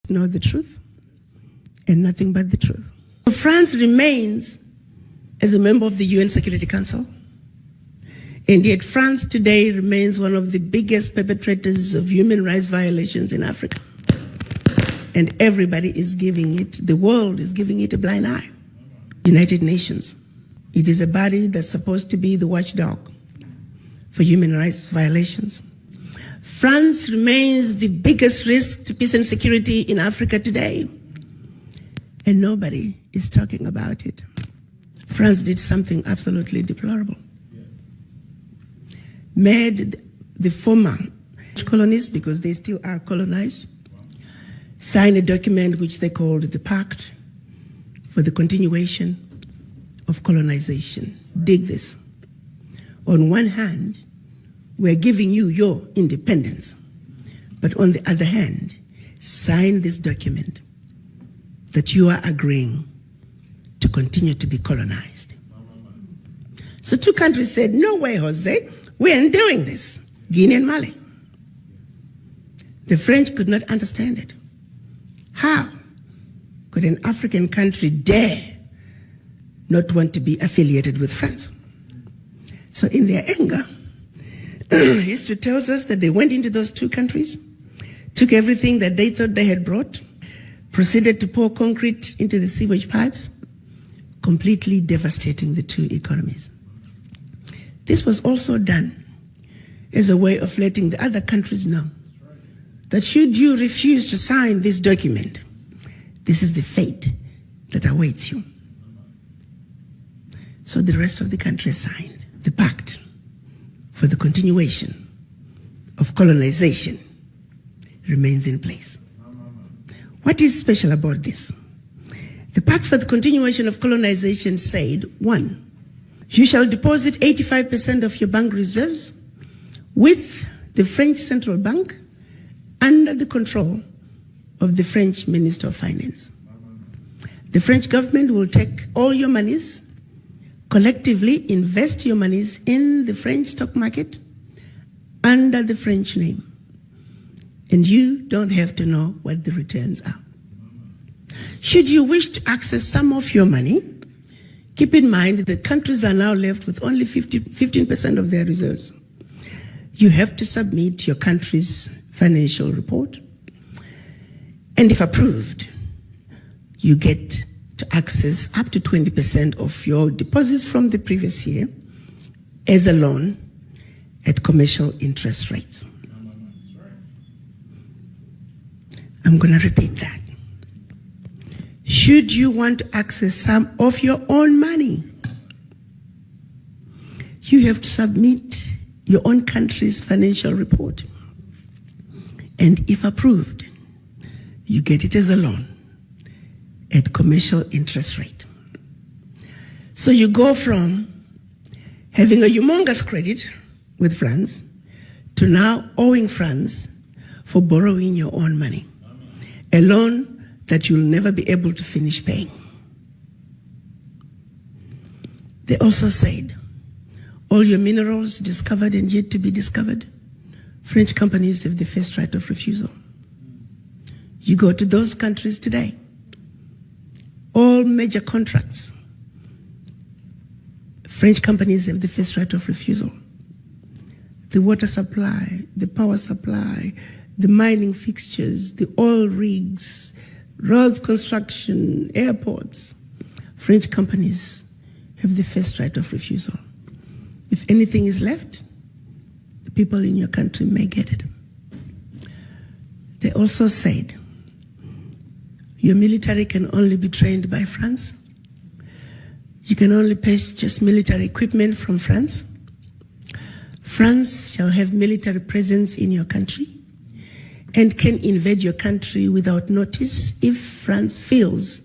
know the truth and nothing but the truth. France remains as a member of the UN Security Council, and yet France today remains one of the biggest perpetrators of human rights violations in Africa. And everybody is giving it, the world is giving it a blind eye. United Nations, it is a body that's supposed to be the watchdog for human rights violations. France remains the biggest risk to peace and security in Africa today, and nobody is talking about it. France did something absolutely deplorable. Made the former colonies, because they still are colonized, sign a document which they called the Pact for the Continuation of Colonization. Dig this. On one hand, we're giving you your independence, but on the other hand, sign this document that you are agreeing to continue to be colonized. So two countries said, no way, Jose, we aren't doing this, Guinea and Mali. The French could not understand it. How could an African country dare not want to be affiliated with France? So in their anger, history tells us that they went into those two countries, took everything that they thought they had brought, proceeded to pour concrete into the sewage pipes, completely devastating the two economies. This was also done as a way of letting the other countries know that should you refuse to sign this document, this is the fate that awaits you. So the rest of the country signed the Pact for the Continuation of Colonization remains in place. What is special about this? The Pact for the Continuation of Colonization said, 1, you shall deposit 85% of your bank reserves with the French Central Bank under the control of the French Minister of Finance. The French government will take all your monies, collectively invest your monies in the French stock market under the French name. And you don't have to know what the returns are. Should you wish to access some of your money, keep in mind that countries are now left with only 15% of their reserves. You have to submit your country's financial report, and if approved, you get to access up to 20% of your deposits from the previous year as a loan at commercial interest rates. I'm going to repeat that. Should you want to access some of your own money, you have to submit your own country's financial report. And if approved, you get it as a loan at commercial interest rate. So you go from having a humongous credit with France to now owing France for borrowing your own money, a loan that you'll never be able to finish paying. They also said, all your minerals discovered and yet to be discovered, French companies have the first right of refusal. You go to those countries today, all major contracts, French companies have the first right of refusal. The water supply, the power supply, the mining fixtures, the oil rigs, roads construction, airports, French companies have the first right of refusal. If anything is left, the people in your country may get it. They also said, your military can only be trained by France. You can only purchase military equipment from France. France shall have military presence in your country and can invade your country without notice if France feels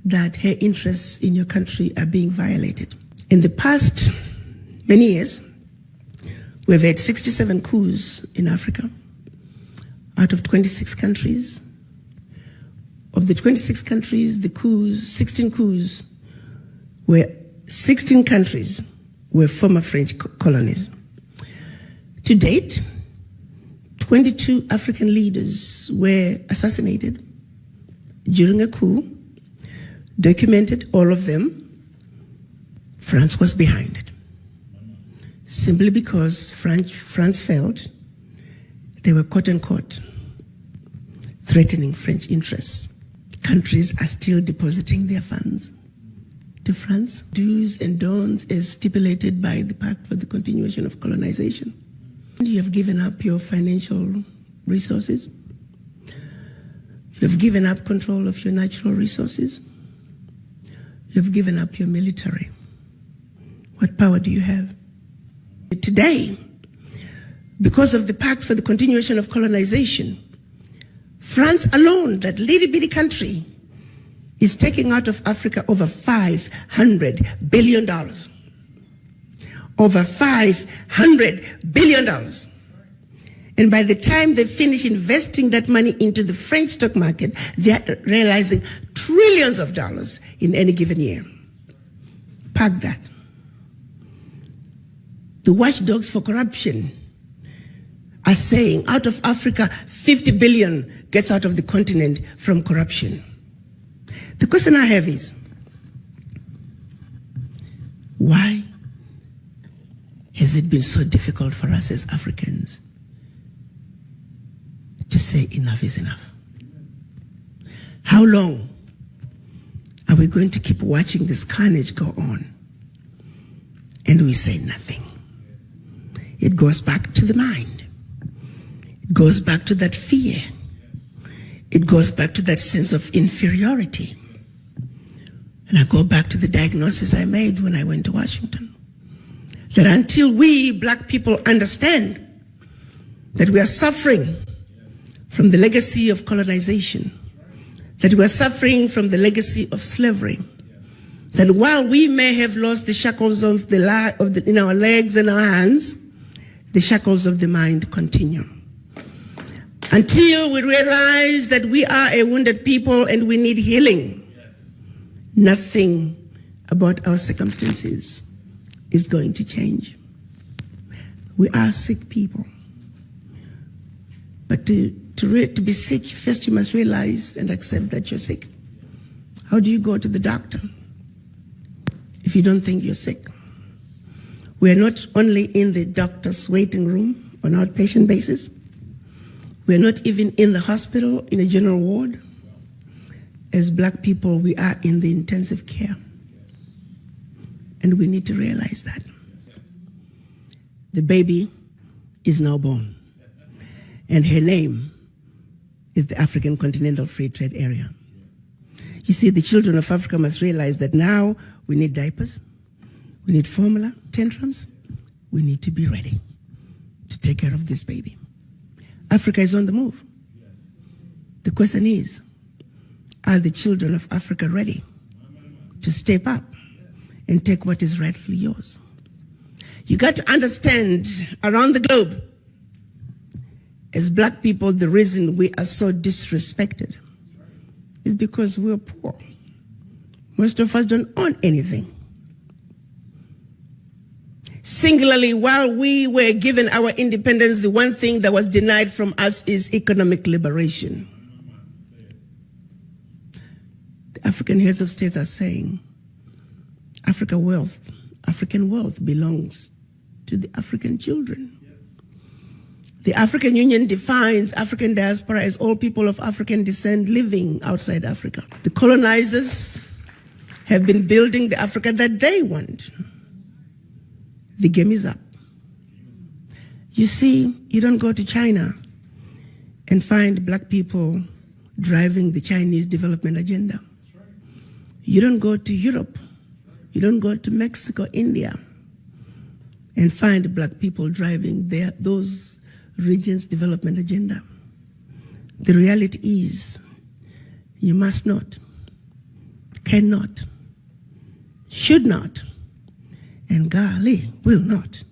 that her interests in your country are being violated. In the past many years, we've had 67 coups in Africa out of 26 countries. Of the 26 countries, the coups, 16 coups, were 16 countries were former French colonies. To date, 22 African leaders were assassinated during a coup, documented all of them. France was behind it. Simply because France felt they were quote unquote threatening French interests. Countries are still depositing their funds to France. Do's and don'ts as stipulated by the Pact for the Continuation of Colonization. You have given up your financial resources. You have given up control of your natural resources. You have given up your military. What power do you have? Today, because of the Pact for the Continuation of Colonization, France alone, that little bitty country, is taking out of Africa over $500 billion. Over $500 billion. And by the time they finish investing that money into the French stock market, they are realizing trillions of dollars in any given year. Park that. The watchdogs for corruption are saying out of Africa, 50 billion gets out of the continent from corruption. The question I have is, why has it been so difficult for us as Africans to say enough is enough? How long are we going to keep watching this carnage go on and we say nothing? It goes back to the mind. It goes back to that fear. It goes back to that sense of inferiority. And I go back to the diagnosis I made when I went to Washington. That until we black people understand that we are suffering from the legacy of colonization, that we are suffering from the legacy of slavery, that while we may have lost the shackles of in our legs and our hands, the shackles of the mind continue. Until we realize that we are a wounded people and we need healing, nothing about our circumstances is going to change. We are sick people. But to be sick, first you must realize and accept that you're sick. How do you go to the doctor if you don't think you're sick? We are not only in the doctor's waiting room on an outpatient basis. We are not even in the hospital in a general ward. As black people, we are in the intensive care. And we need to realize that. The baby is now born. And her name is the African Continental Free Trade Area. You see, the children of Africa must realize that now we need diapers, we need formula, tantrums. We need to be ready to take care of this baby. Africa is on the move. The question is, are the children of Africa ready to step up and take what is rightfully yours? You got to understand, around the globe, as black people, the reason we are so disrespected is because we're poor. Most of us don't own anything. Singularly, while we were given our independence, the one thing that was denied from us is economic liberation. The African heads of states are saying African wealth belongs to the African children. The African Union defines African diaspora as all people of African descent living outside Africa. The colonizers have been building the Africa that they want. The game is up. You see, you don't go to China and find black people driving the Chinese development agenda. You don't go to Europe. You don't go to Mexico, India, and find black people driving those regions' development agenda. The reality is, you must not, cannot, should not, and golly, will not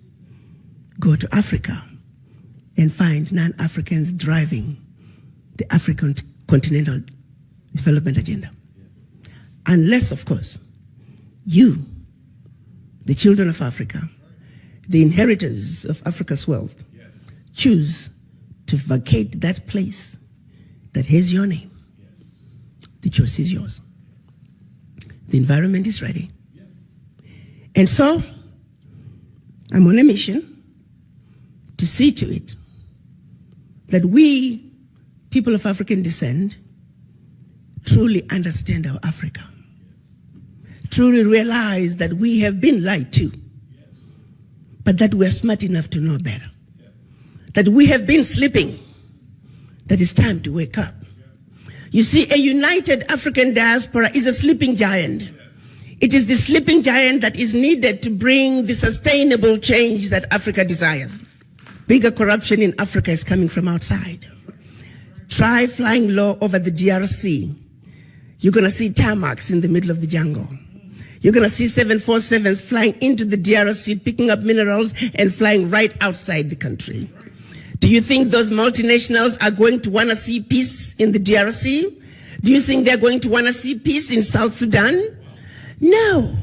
go to Africa and find non-Africans driving the African continental development agenda. Unless, of course, you, the children of Africa, the inheritors of Africa's wealth, choose to vacate that place that has your name, The choice is yours. The environment is ready. And so, I'm on a mission to see to it that we, people of African descent, truly understand our Africa. Truly realize that we have been lied to, but that we're smart enough to know better. That we have been sleeping, that it's time to wake up. You see, a united African diaspora is a sleeping giant. It is the sleeping giant that is needed to bring the sustainable change that Africa desires. Bigger corruption in Africa is coming from outside. Try flying low over the DRC. You're going to see tarmacs in the middle of the jungle. You're going to see 747s flying into the DRC, picking up minerals and flying right outside the country. Do you think those multinationals are going to want to see peace in the DRC? Do you think they're going to want to see peace in South Sudan? No.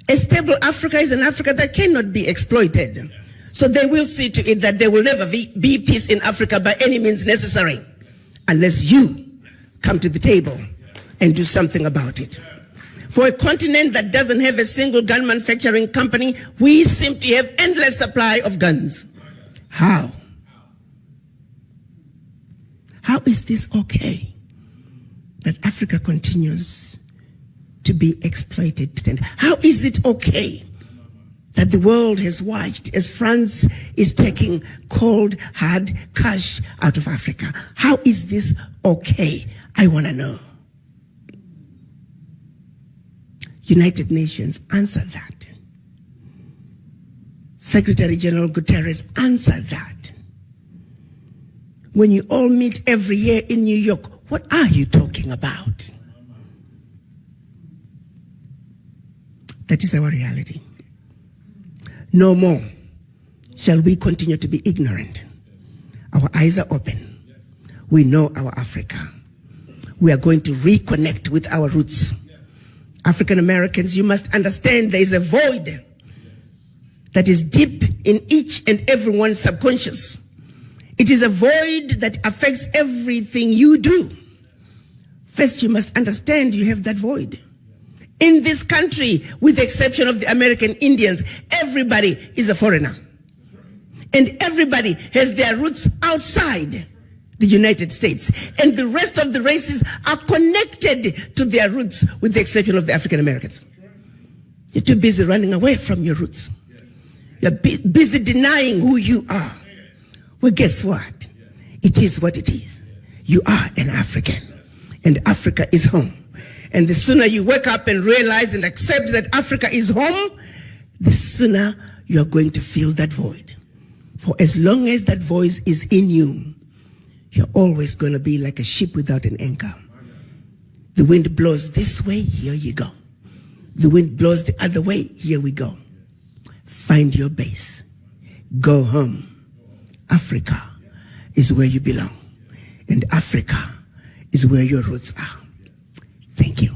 A stable Africa is an Africa that cannot be exploited. So they will see to it that there will never be peace in Africa by any means necessary, unless you come to the table and do something about it. For a continent that doesn't have a single gun manufacturing company, we simply have endless supply of guns. How? How is this okay that Africa continues to be exploited? How is it okay that the world has watched as France is taking cold, hard cash out of Africa? How is this okay? I want to know. United Nations, answer that. Secretary General Guterres, answer that. When you all meet every year in New York, what are you talking about? That is our reality. No more shall we continue to be ignorant. Our eyes are open. We know our Africa. We are going to reconnect with our roots. African Americans, you must understand there is a void that is deep in each and everyone's subconscious. It is a void that affects everything you do. First, you must understand you have that void. In this country, with the exception of the American Indians, everybody is a foreigner. And everybody has their roots outside the United States. And the rest of the races are connected to their roots, with the exception of the African Americans. You're too busy running away from your roots. You're busy denying who you are. Well, guess what? It is what it is. You are an African, and Africa is home. And the sooner you wake up and realize and accept that Africa is home, the sooner you're going to fill that void. For as long as that voice is in you, you're always going to be like a ship without an anchor. The wind blows this way, here you go. The wind blows the other way, here we go. Find your base. Go home. Africa is where you belong. And Africa is where your roots are. Thank you.